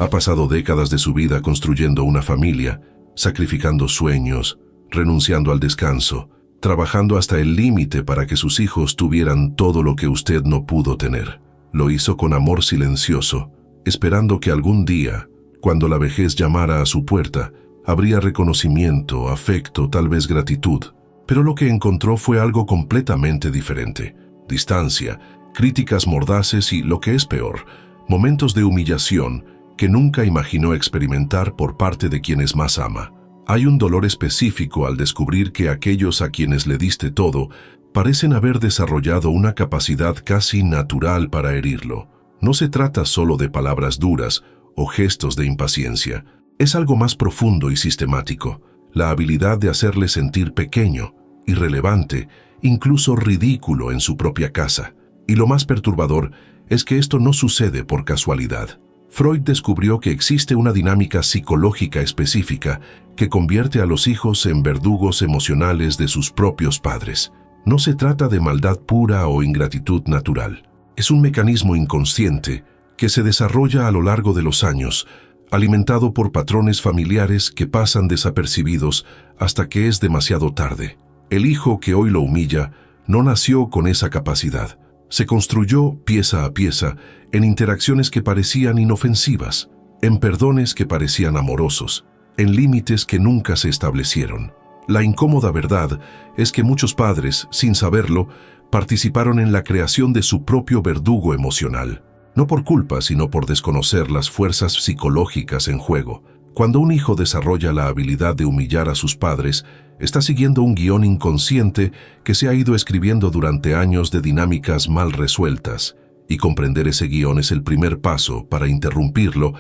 Ha pasado décadas de su vida construyendo una familia, sacrificando sueños, renunciando al descanso, trabajando hasta el límite para que sus hijos tuvieran todo lo que usted no pudo tener. Lo hizo con amor silencioso, esperando que algún día, cuando la vejez llamara a su puerta, habría reconocimiento, afecto, tal vez gratitud. Pero lo que encontró fue algo completamente diferente: distancia, críticas mordaces y, lo que es peor, momentos de humillación que nunca imaginó experimentar por parte de quienes más ama. Hay un dolor específico al descubrir que aquellos a quienes le diste todo parecen haber desarrollado una capacidad casi natural para herirlo. No se trata solo de palabras duras o gestos de impaciencia. Es algo más profundo y sistemático: la habilidad de hacerle sentir pequeño, irrelevante, incluso ridículo en su propia casa. Y lo más perturbador es que esto no sucede por casualidad. Freud descubrió que existe una dinámica psicológica específica que convierte a los hijos en verdugos emocionales de sus propios padres. No se trata de maldad pura o ingratitud natural. Es un mecanismo inconsciente que se desarrolla a lo largo de los años, alimentado por patrones familiares que pasan desapercibidos hasta que es demasiado tarde. El hijo que hoy lo humilla no nació con esa capacidad. Se construyó pieza a pieza en interacciones que parecían inofensivas, en perdones que parecían amorosos, en límites que nunca se establecieron. La incómoda verdad es que muchos padres, sin saberlo, participaron en la creación de su propio verdugo emocional. No por culpa, sino por desconocer las fuerzas psicológicas en juego. Cuando un hijo desarrolla la habilidad de humillar a sus padres, está siguiendo un guión inconsciente que se ha ido escribiendo durante años de dinámicas mal resueltas, y comprender ese guión es el primer paso para interrumpirlo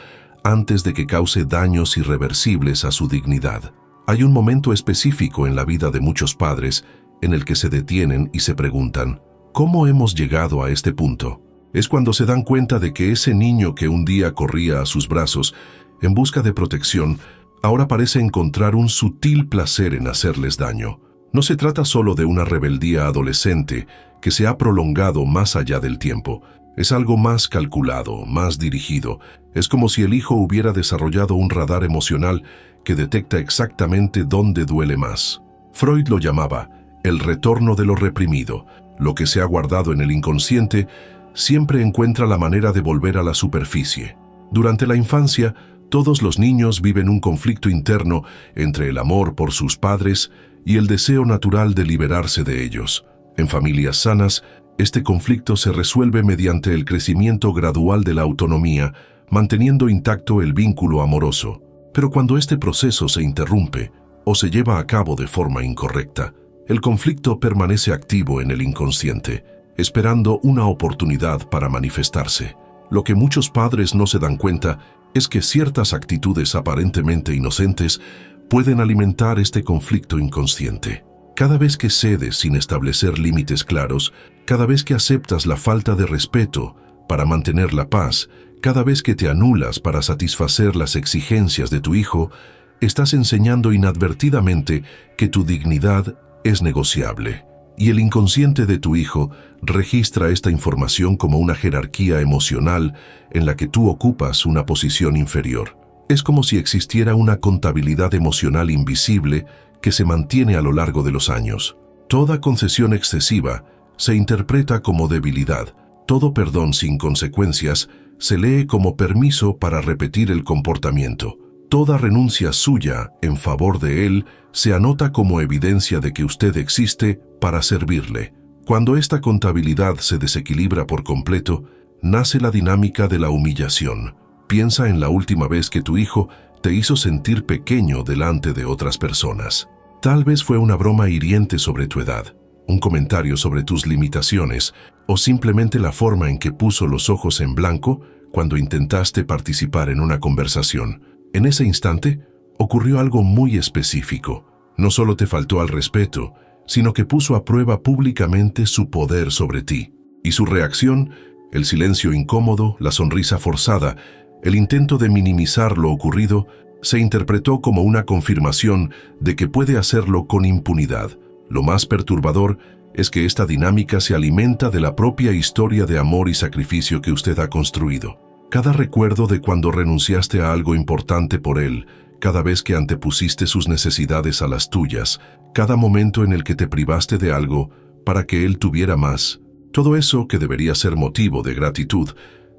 antes de que cause daños irreversibles a su dignidad. Hay un momento específico en la vida de muchos padres en el que se detienen y se preguntan: ¿cómo hemos llegado a este punto? Es cuando se dan cuenta de que ese niño que un día corría a sus brazos en busca de protección, ahora parece encontrar un sutil placer en hacerles daño. No se trata solo de una rebeldía adolescente que se ha prolongado más allá del tiempo. Es algo más calculado, más dirigido. Es como si el hijo hubiera desarrollado un radar emocional que detecta exactamente dónde duele más. Freud lo llamaba el retorno de lo reprimido. Lo que se ha guardado en el inconsciente siempre encuentra la manera de volver a la superficie. Durante la infancia, todos los niños viven un conflicto interno entre el amor por sus padres y el deseo natural de liberarse de ellos. En familias sanas, este conflicto se resuelve mediante el crecimiento gradual de la autonomía, manteniendo intacto el vínculo amoroso. Pero cuando este proceso se interrumpe o se lleva a cabo de forma incorrecta, el conflicto permanece activo en el inconsciente, esperando una oportunidad para manifestarse. Lo que muchos padres no se dan cuenta es que ciertas actitudes aparentemente inocentes pueden alimentar este conflicto inconsciente. Cada vez que cedes sin establecer límites claros, cada vez que aceptas la falta de respeto para mantener la paz, cada vez que te anulas para satisfacer las exigencias de tu hijo, estás enseñando inadvertidamente que tu dignidad es negociable. Y el inconsciente de tu hijo registra esta información como una jerarquía emocional en la que tú ocupas una posición inferior. Es como si existiera una contabilidad emocional invisible que se mantiene a lo largo de los años. Toda concesión excesiva se interpreta como debilidad. Todo perdón sin consecuencias se lee como permiso para repetir el comportamiento. Toda renuncia suya en favor de él se anota como evidencia de que usted existe para servirle. Cuando esta contabilidad se desequilibra por completo, nace la dinámica de la humillación. Piensa en la última vez que tu hijo te hizo sentir pequeño delante de otras personas. Tal vez fue una broma hiriente sobre tu edad, un comentario sobre tus limitaciones, o simplemente la forma en que puso los ojos en blanco cuando intentaste participar en una conversación. En ese instante, ocurrió algo muy específico. No solo te faltó al respeto, sino que puso a prueba públicamente su poder sobre ti. Y su reacción, el silencio incómodo, la sonrisa forzada, el intento de minimizar lo ocurrido, se interpretó como una confirmación de que puede hacerlo con impunidad. Lo más perturbador es que esta dinámica se alimenta de la propia historia de amor y sacrificio que usted ha construido. Cada recuerdo de cuando renunciaste a algo importante por él, cada vez que antepusiste sus necesidades a las tuyas, cada momento en el que te privaste de algo para que él tuviera más, todo eso que debería ser motivo de gratitud,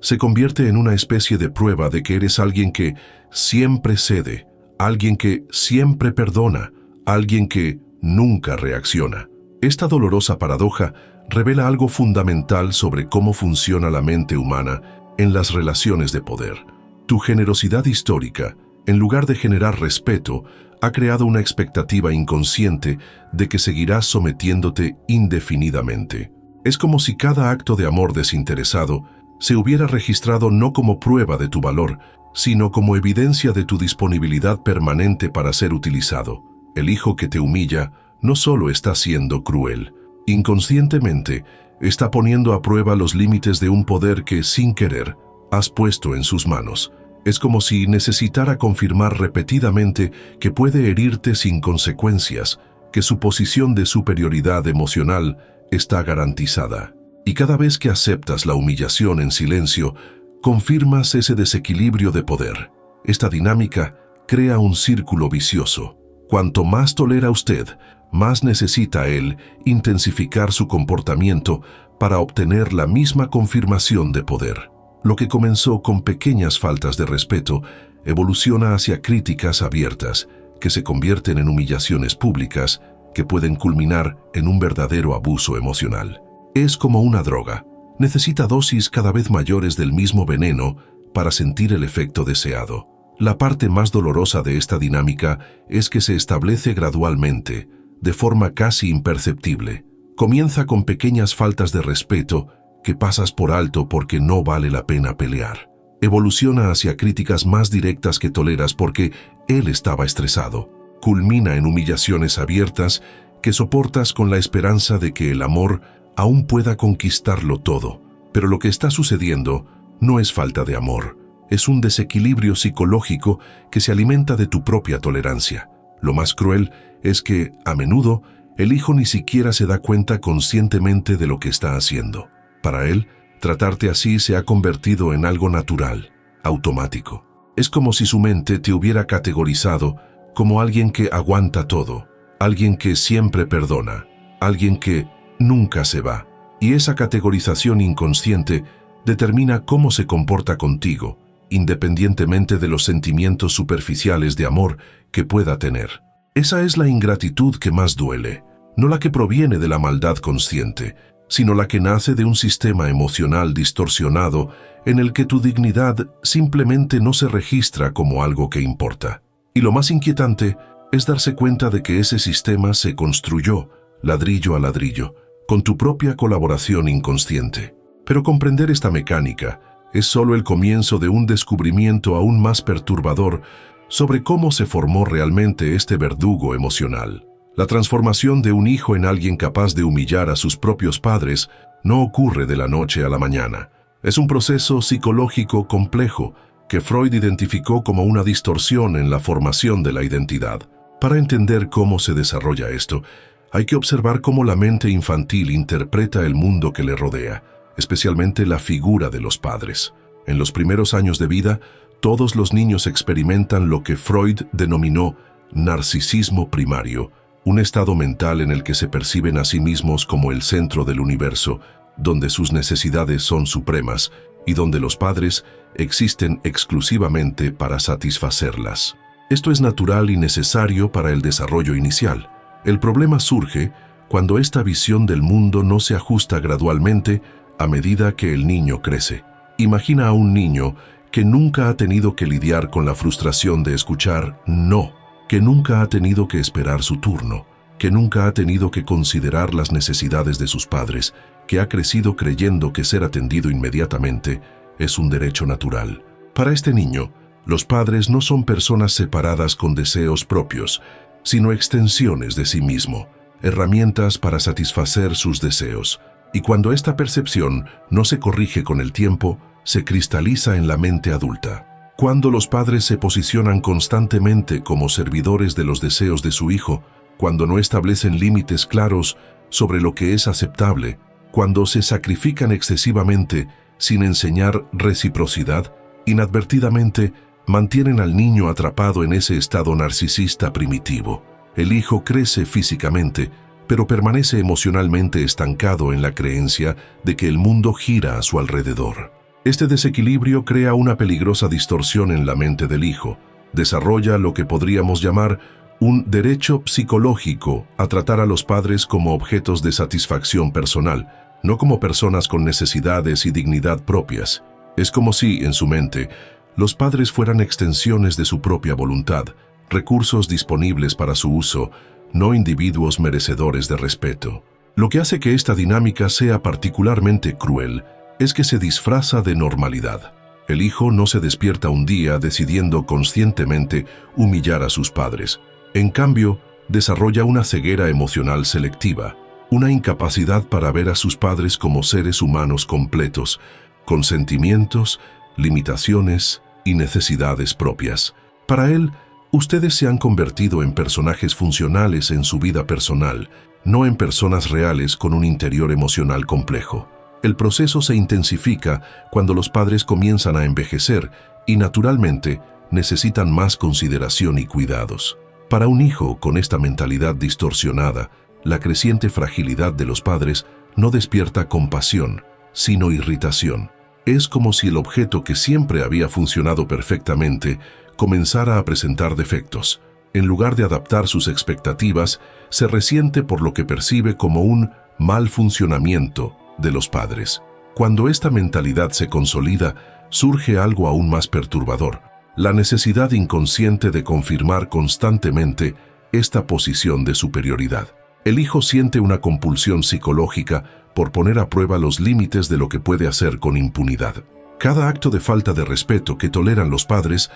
se convierte en una especie de prueba de que eres alguien que siempre cede, alguien que siempre perdona, alguien que nunca reacciona. Esta dolorosa paradoja revela algo fundamental sobre cómo funciona la mente humana en las relaciones de poder. Tu generosidad histórica, en lugar de generar respeto, ha creado una expectativa inconsciente de que seguirás sometiéndote indefinidamente. Es como si cada acto de amor desinteresado se hubiera registrado no como prueba de tu valor, sino como evidencia de tu disponibilidad permanente para ser utilizado. El hijo que te humilla no solo está siendo cruel, inconscientemente está poniendo a prueba los límites de un poder que, sin querer, has puesto en sus manos. Es como si necesitara confirmar repetidamente que puede herirte sin consecuencias, que su posición de superioridad emocional está garantizada. Y cada vez que aceptas la humillación en silencio, confirmas ese desequilibrio de poder. Esta dinámica crea un círculo vicioso. Cuanto más tolera usted, más necesita él intensificar su comportamiento para obtener la misma confirmación de poder. Lo que comenzó con pequeñas faltas de respeto evoluciona hacia críticas abiertas, que se convierten en humillaciones públicas, que pueden culminar en un verdadero abuso emocional. Es como una droga. Necesita dosis cada vez mayores del mismo veneno para sentir el efecto deseado. La parte más dolorosa de esta dinámica es que se establece gradualmente, de forma casi imperceptible. Comienza con pequeñas faltas de respeto que pasas por alto porque no vale la pena pelear. Evoluciona hacia críticas más directas que toleras porque él estaba estresado. Culmina en humillaciones abiertas que soportas con la esperanza de que el amor aún pueda conquistarlo todo. Pero lo que está sucediendo no es falta de amor, es un desequilibrio psicológico que se alimenta de tu propia tolerancia. Lo más cruel es que, a menudo, el hijo ni siquiera se da cuenta conscientemente de lo que está haciendo. Para él, tratarte así se ha convertido en algo natural, automático. Es como si su mente te hubiera categorizado como alguien que aguanta todo, alguien que siempre perdona, alguien que nunca se va. Y esa categorización inconsciente determina cómo se comporta contigo, independientemente de los sentimientos superficiales de amor que pueda tener. Esa es la ingratitud que más duele, no la que proviene de la maldad consciente, sino la que nace de un sistema emocional distorsionado en el que tu dignidad simplemente no se registra como algo que importa. Y lo más inquietante es darse cuenta de que ese sistema se construyó, ladrillo a ladrillo, con tu propia colaboración inconsciente. Pero comprender esta mecánica es solo el comienzo de un descubrimiento aún más perturbador sobre cómo se formó realmente este verdugo emocional. La transformación de un hijo en alguien capaz de humillar a sus propios padres no ocurre de la noche a la mañana. Es un proceso psicológico complejo que Freud identificó como una distorsión en la formación de la identidad. Para entender cómo se desarrolla esto, hay que observar cómo la mente infantil interpreta el mundo que le rodea, especialmente la figura de los padres. En los primeros años de vida, todos los niños experimentan lo que Freud denominó narcisismo primario, un estado mental en el que se perciben a sí mismos como el centro del universo, donde sus necesidades son supremas y donde los padres existen exclusivamente para satisfacerlas. Esto es natural y necesario para el desarrollo inicial. El problema surge cuando esta visión del mundo no se ajusta gradualmente a medida que el niño crece. Imagina a un niño que nunca ha tenido que lidiar con la frustración de escuchar no, que nunca ha tenido que esperar su turno, que nunca ha tenido que considerar las necesidades de sus padres, que ha crecido creyendo que ser atendido inmediatamente es un derecho natural. Para este niño, los padres no son personas separadas con deseos propios, sino extensiones de sí mismo, herramientas para satisfacer sus deseos. Y cuando esta percepción no se corrige con el tiempo, se cristaliza en la mente adulta. Cuando los padres se posicionan constantemente como servidores de los deseos de su hijo, cuando no establecen límites claros sobre lo que es aceptable, cuando se sacrifican excesivamente sin enseñar reciprocidad, Inadvertidamente, mantienen al niño atrapado en ese estado narcisista primitivo. El hijo crece físicamente, pero permanece emocionalmente estancado en la creencia de que el mundo gira a su alrededor. Este desequilibrio crea una peligrosa distorsión en la mente del hijo. Desarrolla lo que podríamos llamar un derecho psicológico a tratar a los padres como objetos de satisfacción personal, no como personas con necesidades y dignidad propias. Es como si, en su mente, los padres fueran extensiones de su propia voluntad, recursos disponibles para su uso, no individuos merecedores de respeto. Lo que hace que esta dinámica sea particularmente cruel es que se disfraza de normalidad. El hijo no se despierta un día decidiendo conscientemente humillar a sus padres. En cambio, desarrolla una ceguera emocional selectiva, una incapacidad para ver a sus padres como seres humanos completos, con sentimientos, limitaciones y necesidades propias. Para él, ustedes se han convertido en personajes funcionales en su vida personal, no en personas reales con un interior emocional complejo. El proceso se intensifica cuando los padres comienzan a envejecer y, naturalmente, necesitan más consideración y cuidados. Para un hijo con esta mentalidad distorsionada, la creciente fragilidad de los padres no despierta compasión, sino irritación. Es como si el objeto que siempre había funcionado perfectamente comenzara a presentar defectos. En lugar de adaptar sus expectativas, se resiente por lo que percibe como un mal funcionamiento de los padres. Cuando esta mentalidad se consolida, surge algo aún más perturbador: la necesidad inconsciente de confirmar constantemente esta posición de superioridad. El hijo siente una compulsión psicológica por poner a prueba los límites de lo que puede hacer con impunidad. Cada acto de falta de respeto que toleran los padres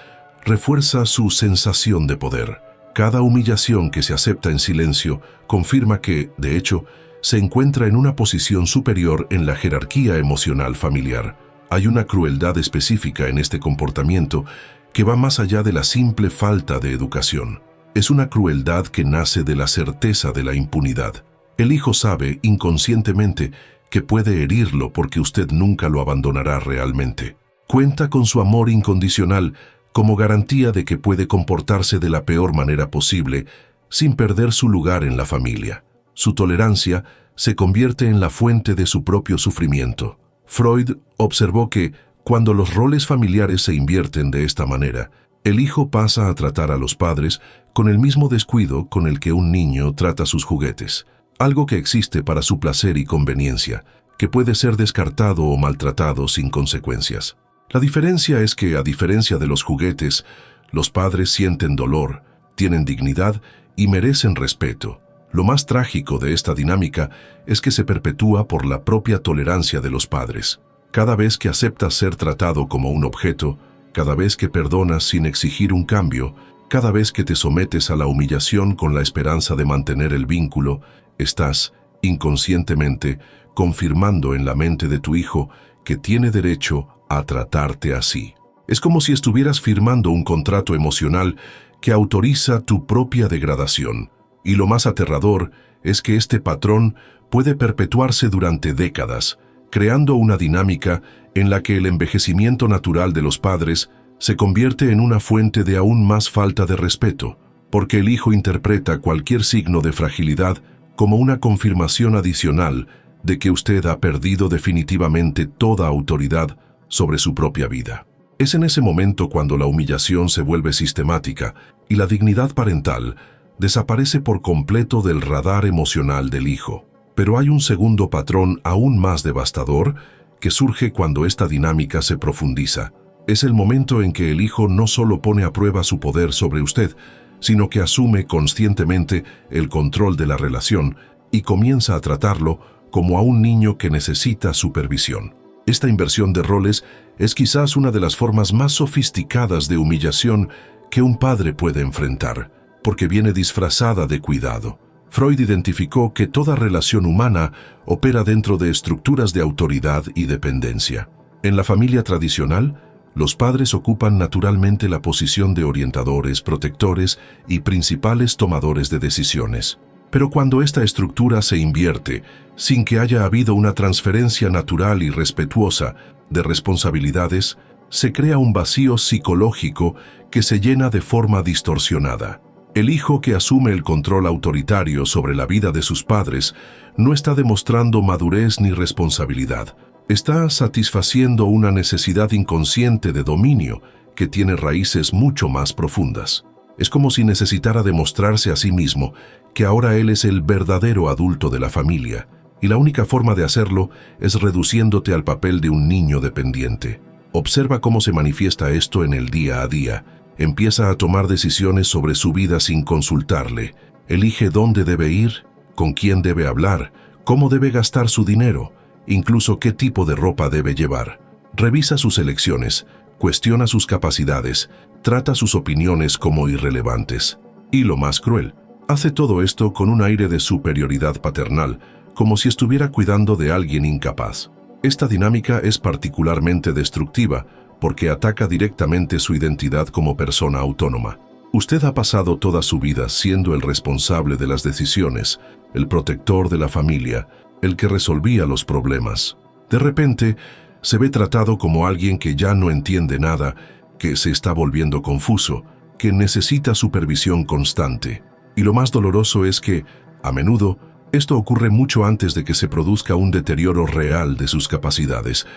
refuerza su sensación de poder. Cada humillación que se acepta en silencio confirma que, de hecho, se encuentra en una posición superior en la jerarquía emocional familiar. Hay una crueldad específica en este comportamiento que va más allá de la simple falta de educación. Es una crueldad que nace de la certeza de la impunidad. El hijo sabe inconscientemente que puede herirlo porque usted nunca lo abandonará realmente. Cuenta con su amor incondicional como garantía de que puede comportarse de la peor manera posible sin perder su lugar en la familia. Su tolerancia se convierte en la fuente de su propio sufrimiento. Freud observó que, cuando los roles familiares se invierten de esta manera, el hijo pasa a tratar a los padres con el mismo descuido con el que un niño trata sus juguetes, algo que existe para su placer y conveniencia, que puede ser descartado o maltratado sin consecuencias. La diferencia es que, a diferencia de los juguetes, los padres sienten dolor, tienen dignidad y merecen respeto. Lo más trágico de esta dinámica es que se perpetúa por la propia tolerancia de los padres. Cada vez que aceptas ser tratado como un objeto, cada vez que perdonas sin exigir un cambio, cada vez que te sometes a la humillación con la esperanza de mantener el vínculo, estás, inconscientemente, confirmando en la mente de tu hijo que tiene derecho a tratarte así. Es como si estuvieras firmando un contrato emocional que autoriza tu propia degradación. Y lo más aterrador es que este patrón puede perpetuarse durante décadas, creando una dinámica en la que el envejecimiento natural de los padres se convierte en una fuente de aún más falta de respeto, porque el hijo interpreta cualquier signo de fragilidad como una confirmación adicional de que usted ha perdido definitivamente toda autoridad sobre su propia vida. Es en ese momento cuando la humillación se vuelve sistemática y la dignidad parental desaparece por completo del radar emocional del hijo. Pero hay un segundo patrón aún más devastador que surge cuando esta dinámica se profundiza. Es el momento en que el hijo no solo pone a prueba su poder sobre usted, sino que asume conscientemente el control de la relación y comienza a tratarlo como a un niño que necesita supervisión. Esta inversión de roles es quizás una de las formas más sofisticadas de humillación que un padre puede enfrentar, porque viene disfrazada de cuidado. Freud identificó que toda relación humana opera dentro de estructuras de autoridad y dependencia. En la familia tradicional, los padres ocupan naturalmente la posición de orientadores, protectores y principales tomadores de decisiones. Pero cuando esta estructura se invierte, sin que haya habido una transferencia natural y respetuosa de responsabilidades, se crea un vacío psicológico que se llena de forma distorsionada. El hijo que asume el control autoritario sobre la vida de sus padres no está demostrando madurez ni responsabilidad. Está satisfaciendo una necesidad inconsciente de dominio que tiene raíces mucho más profundas. Es como si necesitara demostrarse a sí mismo que ahora él es el verdadero adulto de la familia, y la única forma de hacerlo es reduciéndote al papel de un niño dependiente. Observa cómo se manifiesta esto en el día a día. Empieza a tomar decisiones sobre su vida sin consultarle. Elige dónde debe ir, con quién debe hablar, cómo debe gastar su dinero, incluso qué tipo de ropa debe llevar. Revisa sus elecciones, cuestiona sus capacidades, trata sus opiniones como irrelevantes. Y lo más cruel, hace todo esto con un aire de superioridad paternal, como si estuviera cuidando de alguien incapaz. Esta dinámica es particularmente destructiva porque ataca directamente su identidad como persona autónoma. Usted ha pasado toda su vida siendo el responsable de las decisiones, el protector de la familia, el que resolvía los problemas. De repente, se ve tratado como alguien que ya no entiende nada, que se está volviendo confuso, que necesita supervisión constante. Y lo más doloroso es que, a menudo, esto ocurre mucho antes de que se produzca un deterioro real de sus capacidades.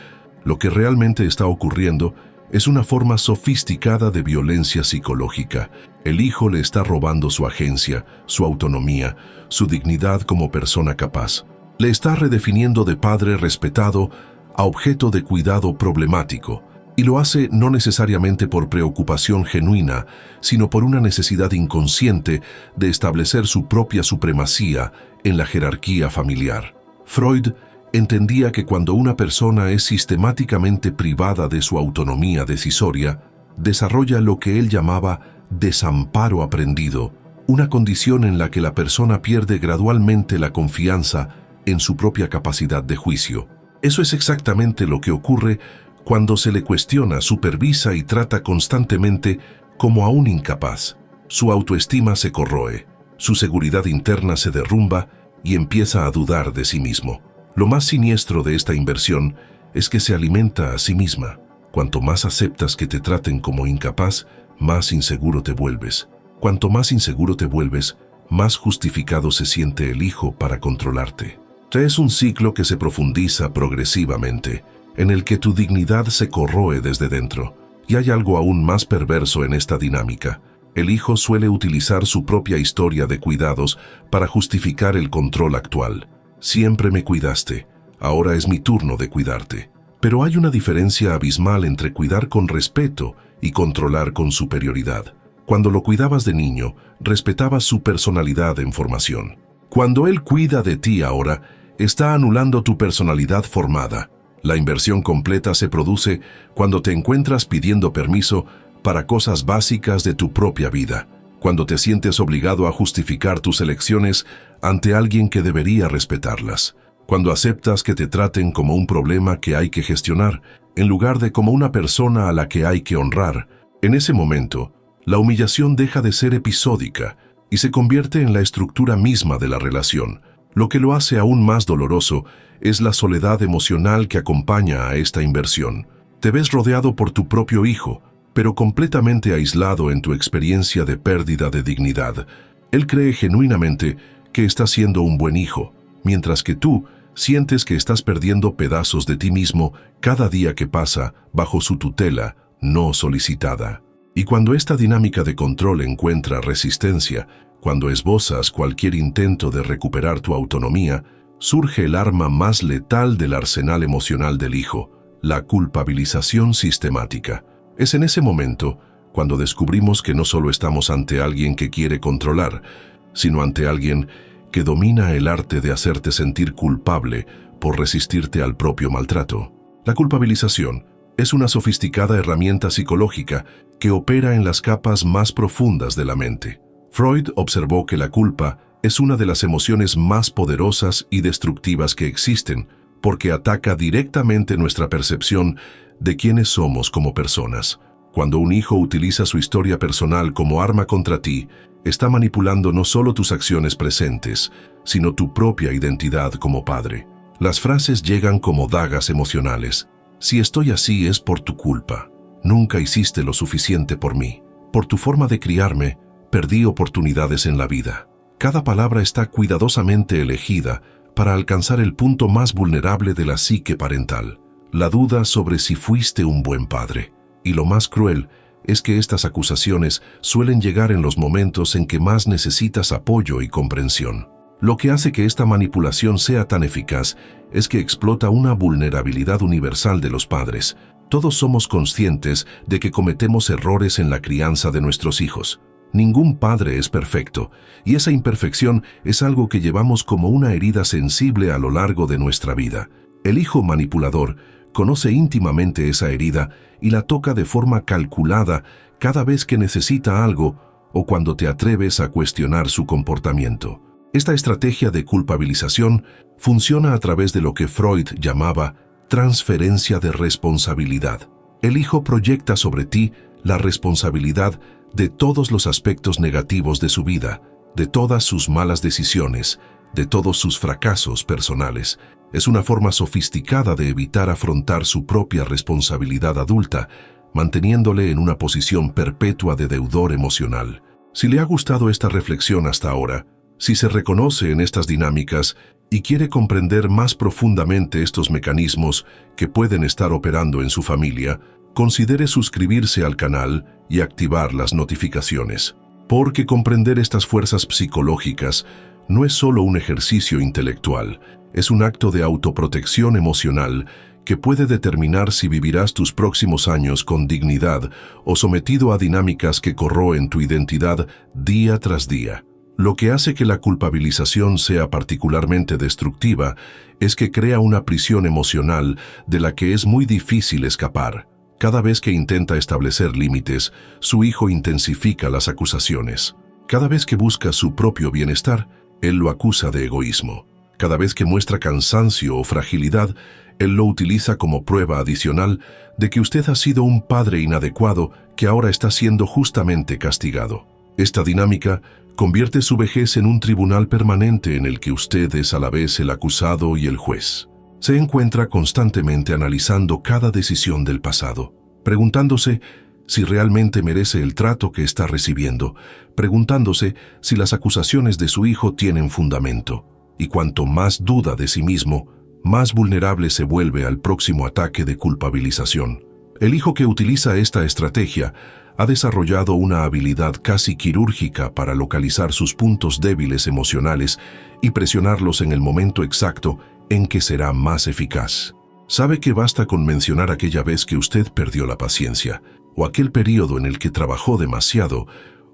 Lo que realmente está ocurriendo es una forma sofisticada de violencia psicológica. El hijo le está robando su agencia, su autonomía, su dignidad como persona capaz. Le está redefiniendo de padre respetado a objeto de cuidado problemático, y lo hace no necesariamente por preocupación genuina, sino por una necesidad inconsciente de establecer su propia supremacía en la jerarquía familiar. Freud entendía que cuando una persona es sistemáticamente privada de su autonomía decisoria, desarrolla lo que él llamaba desamparo aprendido, una condición en la que la persona pierde gradualmente la confianza en su propia capacidad de juicio. Eso es exactamente lo que ocurre cuando se le cuestiona, supervisa y trata constantemente como a un incapaz. Su autoestima se corroe, su seguridad interna se derrumba y empieza a dudar de sí mismo. Lo más siniestro de esta inversión es que se alimenta a sí misma. Cuanto más aceptas que te traten como incapaz, más inseguro te vuelves. Cuanto más inseguro te vuelves, más justificado se siente el hijo para controlarte. Es un ciclo que se profundiza progresivamente, en el que tu dignidad se corroe desde dentro. Y hay algo aún más perverso en esta dinámica. El hijo suele utilizar su propia historia de cuidados para justificar el control actual. Siempre me cuidaste, ahora es mi turno de cuidarte. Pero hay una diferencia abismal entre cuidar con respeto y controlar con superioridad. Cuando lo cuidabas de niño, respetabas su personalidad en formación. Cuando él cuida de ti ahora, está anulando tu personalidad formada. La inversión completa se produce cuando te encuentras pidiendo permiso para cosas básicas de tu propia vida, cuando te sientes obligado a justificar tus elecciones ante alguien que debería respetarlas, cuando aceptas que te traten como un problema que hay que gestionar, en lugar de como una persona a la que hay que honrar. En ese momento, la humillación deja de ser episódica y se convierte en la estructura misma de la relación. Lo que lo hace aún más doloroso es la soledad emocional que acompaña a esta inversión. Te ves rodeado por tu propio hijo, pero completamente aislado en tu experiencia de pérdida de dignidad. Él cree genuinamente que está siendo un buen hijo, mientras que tú sientes que estás perdiendo pedazos de ti mismo cada día que pasa bajo su tutela no solicitada. Y cuando esta dinámica de control encuentra resistencia, cuando esbozas cualquier intento de recuperar tu autonomía, surge el arma más letal del arsenal emocional del hijo, la culpabilización sistemática. Es en ese momento cuando descubrimos que no solo estamos ante alguien que quiere controlar, sino ante alguien que domina el arte de hacerte sentir culpable por resistirte al propio maltrato. La culpabilización es una sofisticada herramienta psicológica que opera en las capas más profundas de la mente. Freud observó que la culpa es una de las emociones más poderosas y destructivas que existen, porque ataca directamente nuestra percepción de quiénes somos como personas. Cuando un hijo utiliza su historia personal como arma contra ti, está manipulando no solo tus acciones presentes, sino tu propia identidad como padre. Las frases llegan como dagas emocionales. Si estoy así es por tu culpa. Nunca hiciste lo suficiente por mí. Por tu forma de criarme, perdí oportunidades en la vida. Cada palabra está cuidadosamente elegida para alcanzar el punto más vulnerable de la psique parental, la duda sobre si fuiste un buen padre. Y lo más cruel es que estas acusaciones suelen llegar en los momentos en que más necesitas apoyo y comprensión. Lo que hace que esta manipulación sea tan eficaz es que explota una vulnerabilidad universal de los padres. Todos somos conscientes de que cometemos errores en la crianza de nuestros hijos. Ningún padre es perfecto, y esa imperfección es algo que llevamos como una herida sensible a lo largo de nuestra vida. El hijo manipulador conoce íntimamente esa herida y la toca de forma calculada cada vez que necesita algo o cuando te atreves a cuestionar su comportamiento. Esta estrategia de culpabilización funciona a través de lo que Freud llamaba transferencia de responsabilidad. El hijo proyecta sobre ti la responsabilidad de todos los aspectos negativos de su vida, de todas sus malas decisiones, de todos sus fracasos personales. Es una forma sofisticada de evitar afrontar su propia responsabilidad adulta, manteniéndole en una posición perpetua de deudor emocional. Si le ha gustado esta reflexión hasta ahora, si se reconoce en estas dinámicas y quiere comprender más profundamente estos mecanismos que pueden estar operando en su familia, considere suscribirse al canal y activar las notificaciones. Porque comprender estas fuerzas psicológicas no es solo un ejercicio intelectual, es un acto de autoprotección emocional que puede determinar si vivirás tus próximos años con dignidad o sometido a dinámicas que corroen tu identidad día tras día. Lo que hace que la culpabilización sea particularmente destructiva es que crea una prisión emocional de la que es muy difícil escapar. Cada vez que intenta establecer límites, su hijo intensifica las acusaciones. Cada vez que busca su propio bienestar, él lo acusa de egoísmo. Cada vez que muestra cansancio o fragilidad, él lo utiliza como prueba adicional de que usted ha sido un padre inadecuado que ahora está siendo justamente castigado. Esta dinámica convierte su vejez en un tribunal permanente en el que usted es a la vez el acusado y el juez. Se encuentra constantemente analizando cada decisión del pasado, preguntándose si realmente merece el trato que está recibiendo, preguntándose si las acusaciones de su hijo tienen fundamento. Y cuanto más duda de sí mismo, más vulnerable se vuelve al próximo ataque de culpabilización. El hijo que utiliza esta estrategia ha desarrollado una habilidad casi quirúrgica para localizar sus puntos débiles emocionales y presionarlos en el momento exacto en que será más eficaz. Sabe que basta con mencionar aquella vez que usted perdió la paciencia, o aquel periodo en el que trabajó demasiado,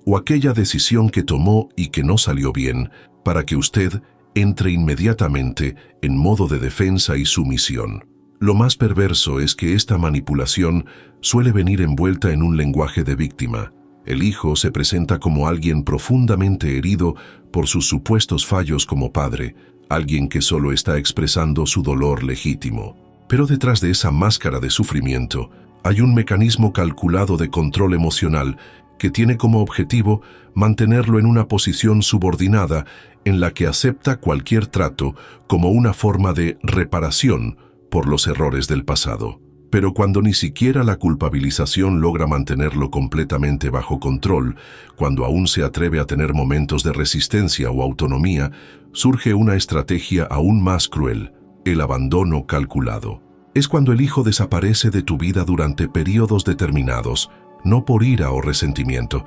o aquella decisión que tomó y que no salió bien, para que usted entre inmediatamente en modo de defensa y sumisión. Lo más perverso es que esta manipulación suele venir envuelta en un lenguaje de víctima. El hijo se presenta como alguien profundamente herido por sus supuestos fallos como padre, alguien que solo está expresando su dolor legítimo. Pero detrás de esa máscara de sufrimiento hay un mecanismo calculado de control emocional que tiene como objetivo mantenerlo en una posición subordinada en la que acepta cualquier trato como una forma de reparación por los errores del pasado. Pero cuando ni siquiera la culpabilización logra mantenerlo completamente bajo control, cuando aún se atreve a tener momentos de resistencia o autonomía, surge una estrategia aún más cruel, el abandono calculado. Es cuando el hijo desaparece de tu vida durante periodos determinados, no por ira o resentimiento,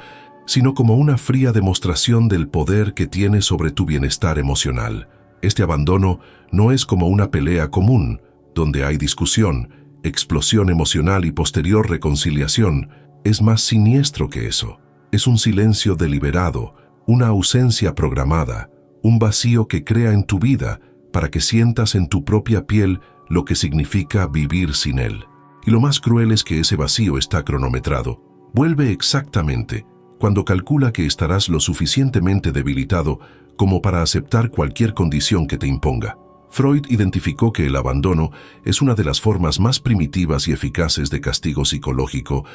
sino como una fría demostración del poder que tiene sobre tu bienestar emocional. Este abandono no es como una pelea común, donde hay discusión, explosión emocional y posterior reconciliación. Es más siniestro que eso. Es un silencio deliberado, una ausencia programada, un vacío que crea en tu vida para que sientas en tu propia piel lo que significa vivir sin él. Y lo más cruel es que ese vacío está cronometrado. Vuelve exactamente cuando calcula que estarás lo suficientemente debilitado como para aceptar cualquier condición que te imponga. Freud identificó que el abandono es una de las formas más primitivas y eficaces de castigo psicológico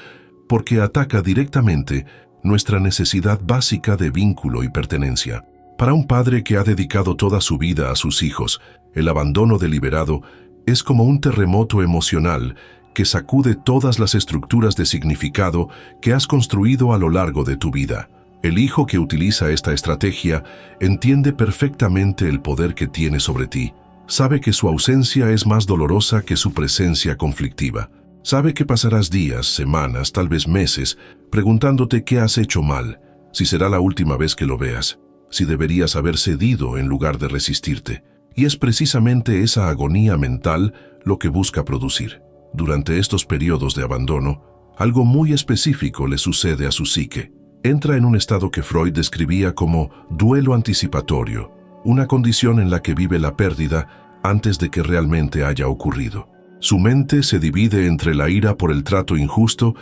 porque ataca directamente nuestra necesidad básica de vínculo y pertenencia. Para un padre que ha dedicado toda su vida a sus hijos, el abandono deliberado es como un terremoto emocional que sacude todas las estructuras de significado que has construido a lo largo de tu vida. El hijo que utiliza esta estrategia entiende perfectamente el poder que tiene sobre ti. Sabe que su ausencia es más dolorosa que su presencia conflictiva. Sabe que pasarás días, semanas, tal vez meses, preguntándote qué has hecho mal, si será la última vez que lo veas, si deberías haber cedido en lugar de resistirte. Y es precisamente esa agonía mental lo que busca producir. Durante estos periodos de abandono, algo muy específico le sucede a su psique. Entra en un estado que Freud describía como duelo anticipatorio, una condición en la que vive la pérdida antes de que realmente haya ocurrido. Su mente se divide entre la ira por el trato injusto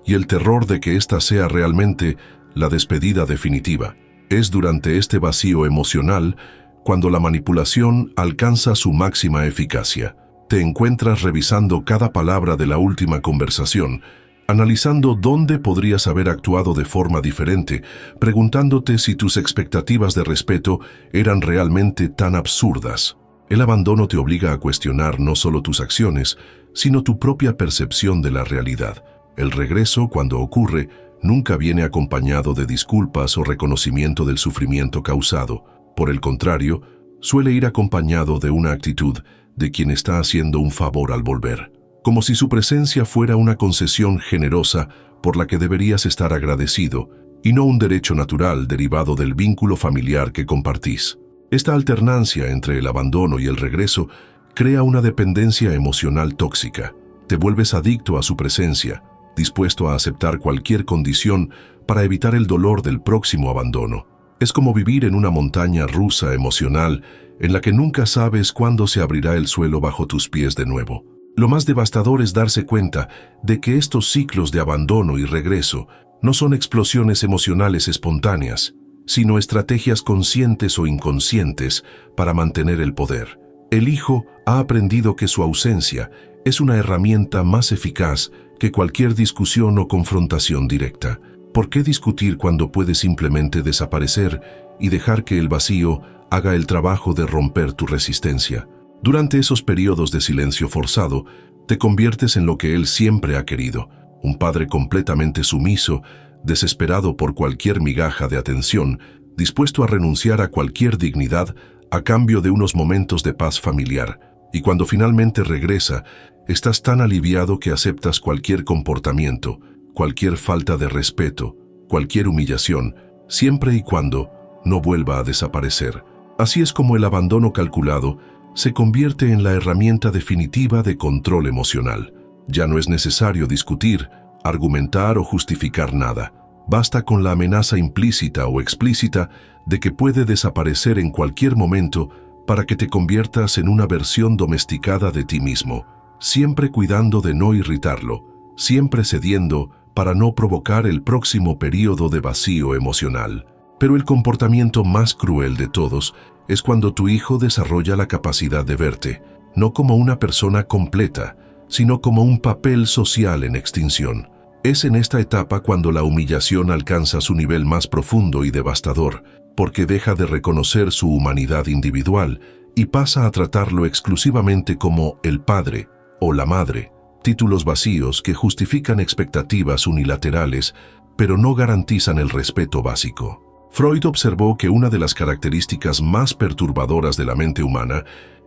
y el terror de que ésta sea realmente la despedida definitiva. Es durante este vacío emocional cuando la manipulación alcanza su máxima eficacia. Te encuentras revisando cada palabra de la última conversación, analizando dónde podrías haber actuado de forma diferente, preguntándote si tus expectativas de respeto eran realmente tan absurdas. El abandono te obliga a cuestionar no solo tus acciones, sino tu propia percepción de la realidad. El regreso, cuando ocurre, nunca viene acompañado de disculpas o reconocimiento del sufrimiento causado. Por el contrario, suele ir acompañado de una actitud de quien está haciendo un favor al volver, como si su presencia fuera una concesión generosa por la que deberías estar agradecido y no un derecho natural derivado del vínculo familiar que compartís. Esta alternancia entre el abandono y el regreso crea una dependencia emocional tóxica. Te vuelves adicto a su presencia, dispuesto a aceptar cualquier condición para evitar el dolor del próximo abandono. Es como vivir en una montaña rusa emocional en la que nunca sabes cuándo se abrirá el suelo bajo tus pies de nuevo. Lo más devastador es darse cuenta de que estos ciclos de abandono y regreso no son explosiones emocionales espontáneas, sino estrategias conscientes o inconscientes para mantener el poder. El hijo ha aprendido que su ausencia es una herramienta más eficaz que cualquier discusión o confrontación directa. ¿Por qué discutir cuando puedes simplemente desaparecer y dejar que el vacío haga el trabajo de romper tu resistencia? Durante esos periodos de silencio forzado, te conviertes en lo que él siempre ha querido, un padre completamente sumiso, desesperado por cualquier migaja de atención, dispuesto a renunciar a cualquier dignidad a cambio de unos momentos de paz familiar. Y cuando finalmente regresa, estás tan aliviado que aceptas cualquier comportamiento, cualquier falta de respeto, cualquier humillación, siempre y cuando no vuelva a desaparecer. Así es como el abandono calculado se convierte en la herramienta definitiva de control emocional. Ya no es necesario discutir, argumentar o justificar nada. Basta con la amenaza implícita o explícita de que puede desaparecer en cualquier momento para que te conviertas en una versión domesticada de ti mismo, siempre cuidando de no irritarlo, siempre cediendo para no provocar el próximo período de vacío emocional. Pero el comportamiento más cruel de todos es cuando tu hijo desarrolla la capacidad de verte, no como una persona completa, sino como un papel social en extinción. Es en esta etapa cuando la humillación alcanza su nivel más profundo y devastador, porque deja de reconocer su humanidad individual y pasa a tratarlo exclusivamente como el padre o la madre, títulos vacíos que justifican expectativas unilaterales, pero no garantizan el respeto básico. Freud observó que una de las características más perturbadoras de la mente humana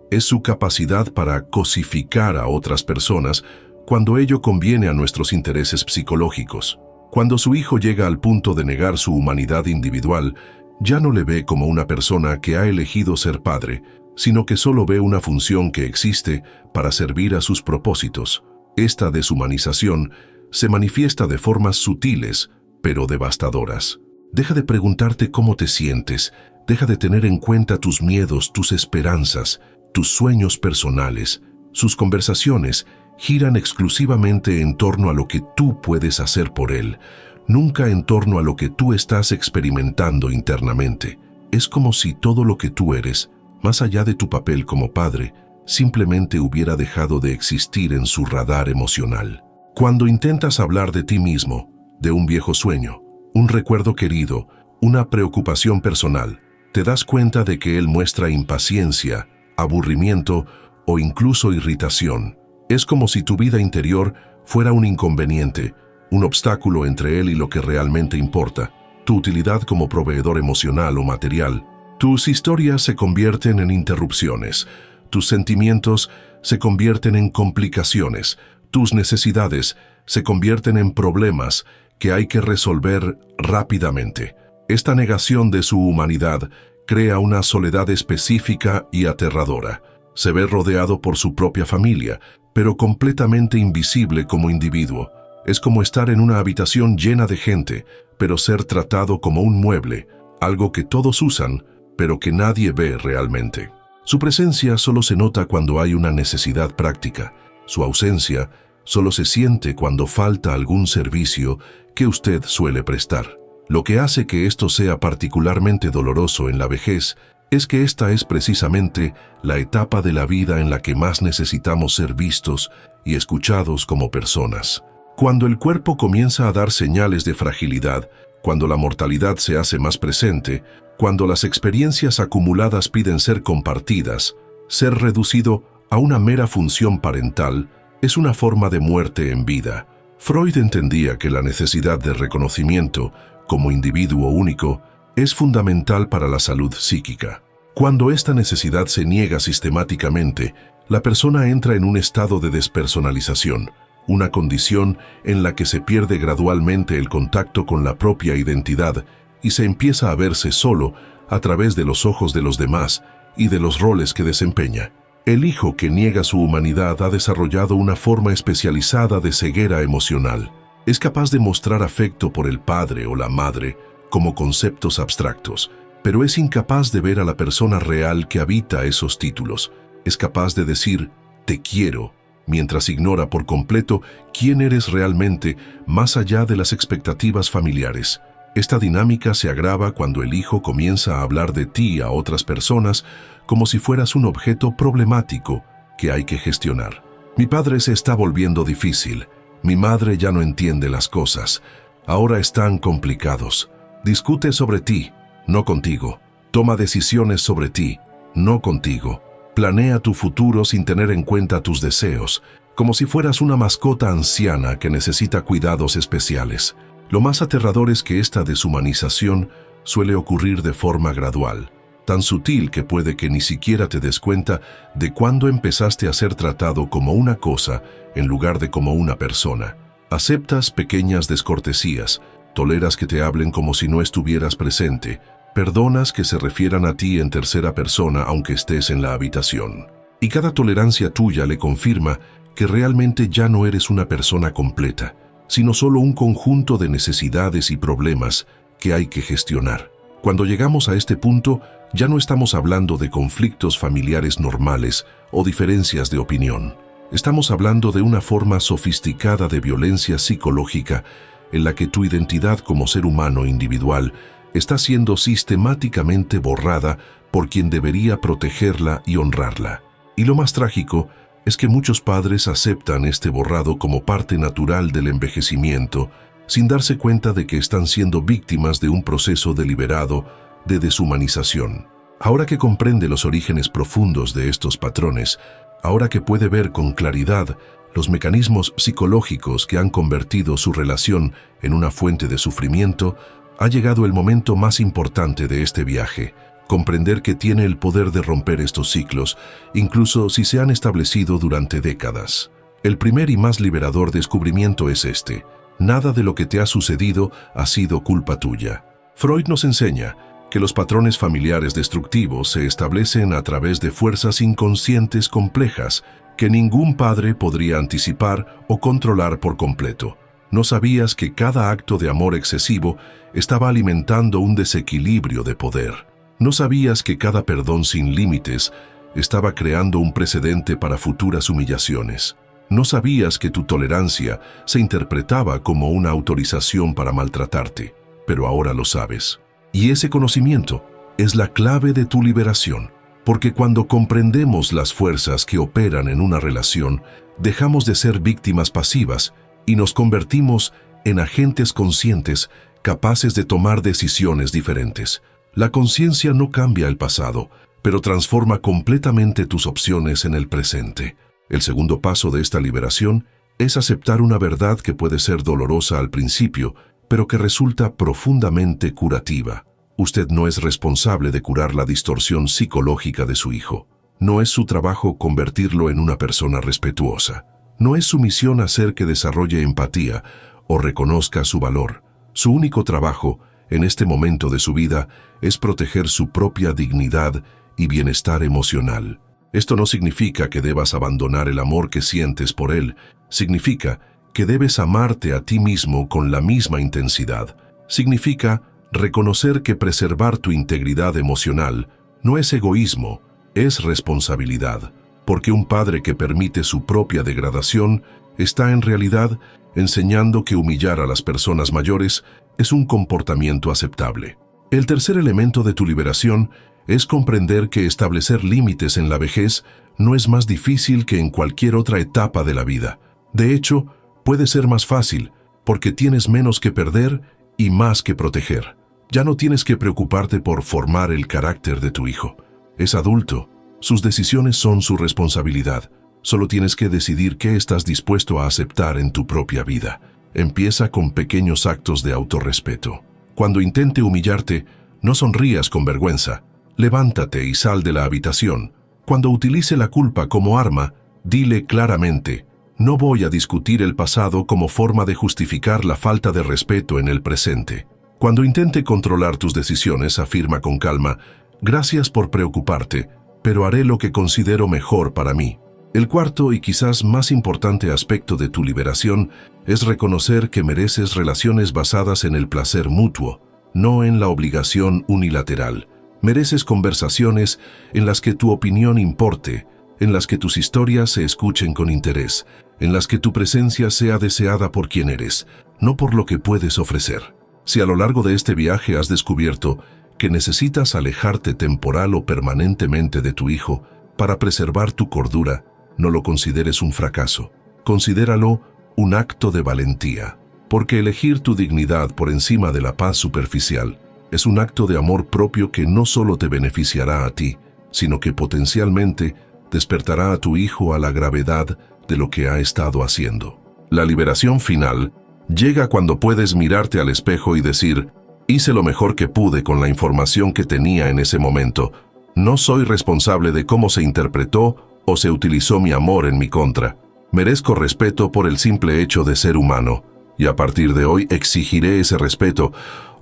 es su capacidad para cosificar a otras personas cuando ello conviene a nuestros intereses psicológicos. Cuando su hijo llega al punto de negar su humanidad individual, ya no le ve como una persona que ha elegido ser padre, sino que solo ve una función que existe para servir a sus propósitos. Esta deshumanización se manifiesta de formas sutiles, pero devastadoras. Deja de preguntarte cómo te sientes, deja de tener en cuenta tus miedos, tus esperanzas, tus sueños personales. Sus conversaciones giran exclusivamente en torno a lo que tú puedes hacer por él, nunca en torno a lo que tú estás experimentando internamente. Es como si todo lo que tú eres, más allá de tu papel como padre, simplemente hubiera dejado de existir en su radar emocional. Cuando intentas hablar de ti mismo, de un viejo sueño, un recuerdo querido, una preocupación personal, te das cuenta de que él muestra impaciencia, aburrimiento o incluso irritación. Es como si tu vida interior fuera un inconveniente, un obstáculo entre él y lo que realmente importa, tu utilidad como proveedor emocional o material. Tus historias se convierten en interrupciones, tus sentimientos se convierten en complicaciones, tus necesidades se convierten en problemas que hay que resolver rápidamente. Esta negación de su humanidad crea una soledad específica y aterradora. Se ve rodeado por su propia familia, pero completamente invisible como individuo. Es como estar en una habitación llena de gente, pero ser tratado como un mueble, algo que todos usan, pero que nadie ve realmente. Su presencia solo se nota cuando hay una necesidad práctica. Su ausencia solo se siente cuando falta algún servicio que usted suele prestar. Lo que hace que esto sea particularmente doloroso en la vejez es que esta es precisamente la etapa de la vida en la que más necesitamos ser vistos y escuchados como personas. Cuando el cuerpo comienza a dar señales de fragilidad, cuando la mortalidad se hace más presente, cuando las experiencias acumuladas piden ser compartidas, ser reducido a una mera función parental es una forma de muerte en vida. Freud entendía que la necesidad de reconocimiento como individuo único es fundamental para la salud psíquica. Cuando esta necesidad se niega sistemáticamente, la persona entra en un estado de despersonalización, una condición en la que se pierde gradualmente el contacto con la propia identidad y se empieza a verse solo a través de los ojos de los demás y de los roles que desempeña. El hijo que niega su humanidad ha desarrollado una forma especializada de ceguera emocional. Es capaz de mostrar afecto por el padre o la madre como conceptos abstractos, pero es incapaz de ver a la persona real que habita esos títulos. Es capaz de decir, te quiero, mientras ignora por completo quién eres realmente más allá de las expectativas familiares. Esta dinámica se agrava cuando el hijo comienza a hablar de ti a otras personas como si fueras un objeto problemático que hay que gestionar. Mi padre se está volviendo difícil. Mi madre ya no entiende las cosas. Ahora están complicados. Discute sobre ti, no contigo. Toma decisiones sobre ti, no contigo. Planea tu futuro sin tener en cuenta tus deseos, como si fueras una mascota anciana que necesita cuidados especiales. Lo más aterrador es que esta deshumanización suele ocurrir de forma gradual, tan sutil que puede que ni siquiera te des cuenta de cuándo empezaste a ser tratado como una cosa en lugar de como una persona. Aceptas pequeñas descortesías, toleras que te hablen como si no estuvieras presente, perdonas que se refieran a ti en tercera persona aunque estés en la habitación. Y cada tolerancia tuya le confirma que realmente ya no eres una persona completa, sino solo un conjunto de necesidades y problemas que hay que gestionar. Cuando llegamos a este punto, ya no estamos hablando de conflictos familiares normales o diferencias de opinión. Estamos hablando de una forma sofisticada de violencia psicológica en la que tu identidad como ser humano individual está siendo sistemáticamente borrada por quien debería protegerla y honrarla. Y lo más trágico es que muchos padres aceptan este borrado como parte natural del envejecimiento, sin darse cuenta de que están siendo víctimas de un proceso deliberado de deshumanización. Ahora que comprende los orígenes profundos de estos patrones, ahora que puede ver con claridad los mecanismos psicológicos que han convertido su relación en una fuente de sufrimiento, ha llegado el momento más importante de este viaje: comprender que tiene el poder de romper estos ciclos, incluso si se han establecido durante décadas. El primer y más liberador descubrimiento es este: nada de lo que te ha sucedido ha sido culpa tuya. Freud nos enseña que los patrones familiares destructivos se establecen a través de fuerzas inconscientes complejas que ningún padre podría anticipar o controlar por completo. ¿No sabías que cada acto de amor excesivo estaba alimentando un desequilibrio de poder? ¿No sabías que cada perdón sin límites estaba creando un precedente para futuras humillaciones? ¿No sabías que tu tolerancia se interpretaba como una autorización para maltratarte? Pero ahora lo sabes. Y ese conocimiento es la clave de tu liberación, porque cuando comprendemos las fuerzas que operan en una relación, dejamos de ser víctimas pasivas y nos convertimos en agentes conscientes capaces de tomar decisiones diferentes. La conciencia no cambia el pasado, pero transforma completamente tus opciones en el presente. El segundo paso de esta liberación es aceptar una verdad que puede ser dolorosa al principio, pero que resulta profundamente curativa. Usted no es responsable de curar la distorsión psicológica de su hijo. No es su trabajo convertirlo en una persona respetuosa. No es su misión hacer que desarrolle empatía o reconozca su valor. Su único trabajo, en este momento de su vida, es proteger su propia dignidad y bienestar emocional. Esto no significa que debas abandonar el amor que sientes por él. Significa que debes amarte a ti mismo con la misma intensidad. Significa reconocer que preservar tu integridad emocional no es egoísmo, es responsabilidad, porque un padre que permite su propia degradación está en realidad enseñando que humillar a las personas mayores es un comportamiento aceptable. El tercer elemento de tu liberación es comprender que establecer límites en la vejez no es más difícil que en cualquier otra etapa de la vida. De hecho, puede ser más fácil, porque tienes menos que perder y más que proteger. Ya no tienes que preocuparte por formar el carácter de tu hijo. Es adulto, sus decisiones son su responsabilidad. Solo tienes que decidir qué estás dispuesto a aceptar en tu propia vida. Empieza con pequeños actos de autorrespeto. Cuando intente humillarte, no sonrías con vergüenza. Levántate y sal de la habitación. Cuando utilice la culpa como arma, dile claramente: no voy a discutir el pasado como forma de justificar la falta de respeto en el presente. Cuando intente controlar tus decisiones, afirma con calma: gracias por preocuparte, pero haré lo que considero mejor para mí. El cuarto y quizás más importante aspecto de tu liberación es reconocer que mereces relaciones basadas en el placer mutuo, no en la obligación unilateral. Mereces conversaciones en las que tu opinión importe, en las que tus historias se escuchen con interés, en las que tu presencia sea deseada por quien eres, no por lo que puedes ofrecer. Si a lo largo de este viaje has descubierto que necesitas alejarte temporal o permanentemente de tu hijo para preservar tu cordura, no lo consideres un fracaso. Considéralo un acto de valentía, porque elegir tu dignidad por encima de la paz superficial es un acto de amor propio que no solo te beneficiará a ti, sino que potencialmente despertará a tu hijo a la gravedad de lo que ha estado haciendo. La liberación final llega cuando puedes mirarte al espejo y decir: hice lo mejor que pude con la información que tenía en ese momento. No soy responsable de cómo se interpretó o se utilizó mi amor en mi contra. Merezco respeto por el simple hecho de ser humano, y a partir de hoy exigiré ese respeto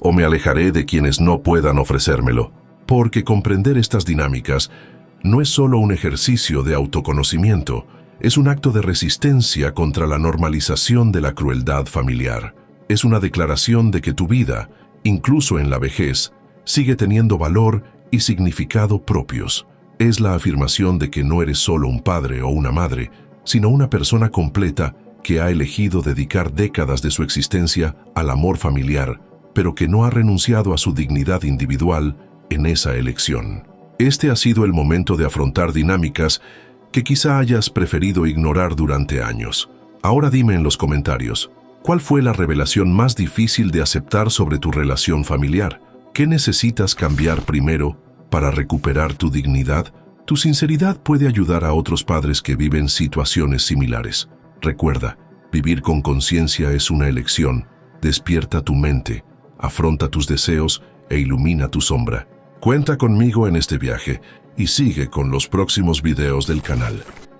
o me alejaré de quienes no puedan ofrecérmelo. Porque comprender estas dinámicas no es solo un ejercicio de autoconocimiento, es un acto de resistencia contra la normalización de la crueldad familiar. Es una declaración de que tu vida, incluso en la vejez, sigue teniendo valor y significado propios. Es la afirmación de que no eres solo un padre o una madre, sino una persona completa que ha elegido dedicar décadas de su existencia al amor familiar, pero que no ha renunciado a su dignidad individual en esa elección. Este ha sido el momento de afrontar dinámicas que quizá hayas preferido ignorar durante años. Ahora dime en los comentarios, ¿cuál fue la revelación más difícil de aceptar sobre tu relación familiar? ¿Qué necesitas cambiar primero para recuperar tu dignidad? Tu sinceridad puede ayudar a otros padres que viven situaciones similares. Recuerda, vivir con conciencia es una elección. Despierta tu mente, afronta tus deseos e ilumina tu sombra. Cuenta conmigo en este viaje y sigue con los próximos videos del canal.